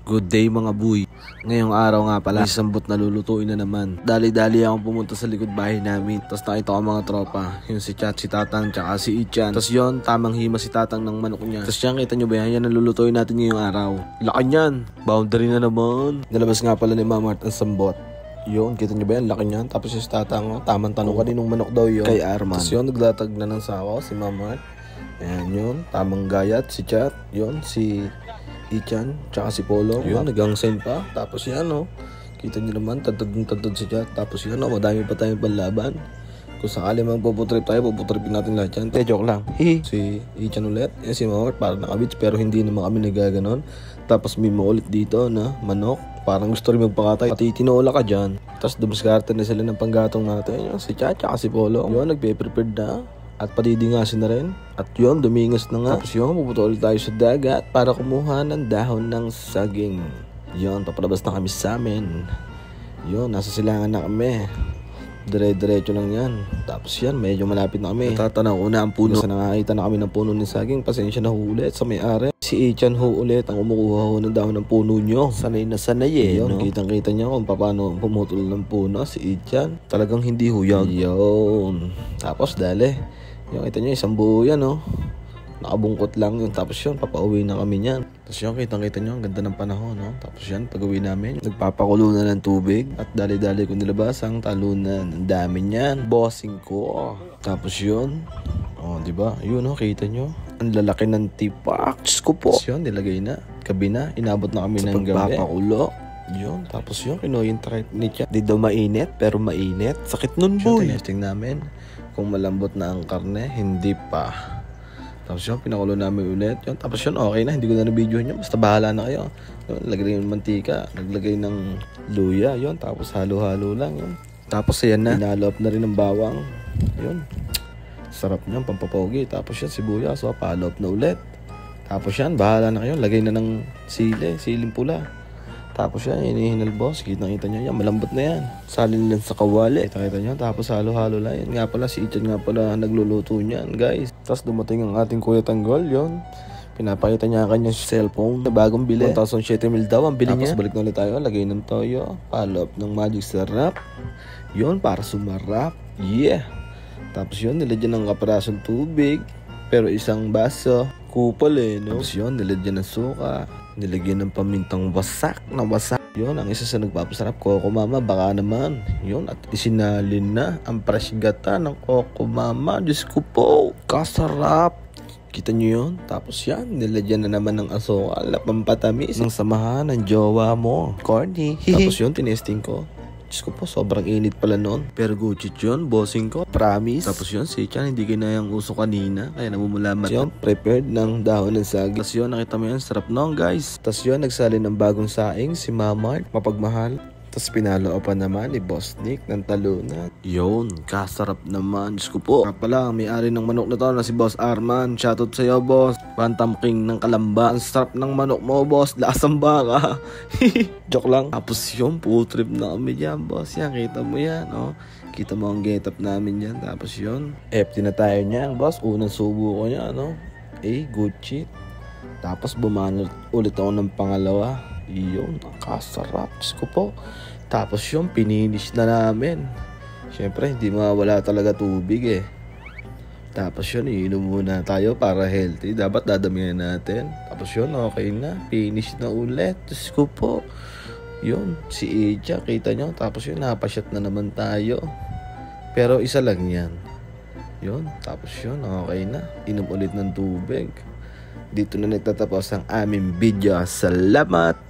Good day mga boy. Ngayong araw nga pala, may sambot na lulutuin na naman. Dali-dali akong pumunta sa likod bahay namin. Tapos nakita ko mga tropa. Yung si Chat, si Tatang, tsaka si Ichan. Tapos yun, tamang hima si Tatang ng manok niya. Tapos yan, kita nyo ba yan? Yan ang lulutuin natin ngayong araw. Laki niyan. Boundary na naman. Nalabas nga pala ni Mama Mart ang sambot. Yun, kita nyo ba yan? Laki niyan. Tapos yung si Tatang, tamang tanong kaninong manok daw yun. Kay Arman. Tapos yun, naglatag na ng sawa si Mama Mart. Ayan yun, tamang gayat si Chat. Yun, si Ichan, tsaka si Polo. Yun, nag-hangsign pa. Tapos yan, oh. Kita nyo naman, tantad si Chat. Tapos yan, oh, madami pa tayong panlaban. Kung sakali magpuputrip tayo, puputripin natin lahat yan. Joke lang. Si Ichan ulit. Yan si Mawart, parang nakabits. Pero hindi naman kami nagaganon. Tapos may ulit dito na manok. Parang gusto rin magpakatay. Pati tinola ka dyan. Tapos dumaskarte na sila ng panggatong natin. Yun, si Chat, tsaka si Polo. Yun, nagpe-prepared na. At patidingasin na rin. At yun, dumingas na nga. Tapos yun, pupunta ulit tayo sa dagat para kumuha ng dahon ng saging. Yun, papalabas na kami sa amin. Yun, nasa silangan na kami. Dire-diretso lang yan. Tapos yan, medyo malapit na kami. Natatanaw ko na ang puno. Kasi nakakita na kami ng puno ng saging. Pasensya na ho ulit sa may-ari. Si Ichan ho ulit ang umukuha ho ng dahon ng puno nyo. Sanay na sanay eh. Yun, no? Kitang-kita niya kung paano pumutol ng puno si Ichan. Talagang hindi huyag. Yun. Tapos dali. Yung kita nyo, isang buo yan, oh. Nakabungkot lang yun. Tapos yun, papauwi na kami niyan. Tapos yun, kitang-kita nyo, ang ganda ng panahon, no? Tapos yan, pag-uwi namin, nagpapakulo na ng tubig. At dali-dali ko nilabas ang talunan. Ang dami niyan. Bossing ko. Tapos yun, oh, diba? Yun, oh, kita nyo. Ang lalaki ng tipak. Diyos ko po. Tapos yun, nilagay na. Gabi na. Inabot na kami ng gabi. Pagpapakulo. Yun, tapos yun, kinuha ni Chat. Di daw mainit, pero mainit. Sakit nun, boy. Tinesting namin kung malambot na ang karne, hindi pa. Tapos yun, pinakulo namin ulit. Yun, tapos yun, okay na, hindi ko na na-video nyo. Basta bahala na kayo. Yun, naglagay ng mantika, naglagay ng luya. Yun, tapos halo-halo lang. Yun. Tapos ayan na, pinalop na rin ng bawang. Yun, sarap niyan, pampapogi. Tapos yun, sibuyas, so palop na ulit. Tapos yan, bahala na kayo. Lagay na ng siling pula. Tapos yan, hinihinal boss. Kita-kita nyo yan. Malambot na yan. Salin lang sa kawali. Kita-kita nyo. Tapos halo-halo lang yan. Nga pala, si Ichan nga pala nagluluto niyan, guys. Tapos dumating ang ating Kuya Tanggol. Yun. Pinapakita niya ang kanyang cellphone na bagong bili. 1,700 mil daw ang bili niya. Tapos balik na ulit tayo. Lagay ng toyo. Palop ng magic syrup. Yun, para sumarap. Yeah. Tapos yun, nilagyan ng kaparasong tubig. Pero isang baso. Kupal eh, no? Tapos yun, nilagyan ng suka. Nilagyan ng pamintang wasak na wasak. Yun, ang isa sa nagpapasarap, Coco Mama, baka naman. Yun, at isinalin na ang fresh gata ng Coco Mama. Diyos ko po, kasarap. Kita nyo yun? Tapos yan, nilagyan na naman ng asukal na pampatamis ng samahan ng jowa mo. Corny. Tapos yun, tinesting ko. Diyos ko po, sobrang init pala noon. Pero gucit yun, bossing ko. Promise. Tapos yun, si Chan, hindi kinayang uso kanina. Kaya namumulamat yun. Prepared ng dahon ng saging. Tapos yun, nakita mo yun, sarap noon, guys. Tapos yun, nagsali ng bagong saing, si Mama Mart, mapagmahal. Tapos pinaloopan naman ni Boss Nick ng talunan. Yun, kasarap naman. Diyos ko po. Pala, may-ari ng manok na to na si Boss Arman. Shoutout sa'yo, boss. Bantam King ng Kalamba. Ang sarap ng manok mo, boss. Lasang baka. Joke lang. Tapos yun, full trip na kami dyan, boss. Yan, kita mo yan, oh. Kita mo ang get up namin yan. Tapos yun, FT na tayo niyan, boss. Unang subo ko niya, no? Good shit. Tapos bumanot ulit ako ng pangalawa. Yun, nakasarap. Diyos ko po. Tapos yun, pininish na namin. Siyempre, hindi mawala talaga tubig eh. Tapos yun, iinom muna tayo para healthy. Dapat dadamihan natin. Tapos yun, okay na. Finish na ulit. Diyos ko po. Yun, si Eja, kita nyo. Tapos yun, napasyat na naman tayo. Pero isa lang yan. Yun, tapos yun, okay na. Inom ulit ng tubig. Dito na nagtatapos ang aming video. Salamat!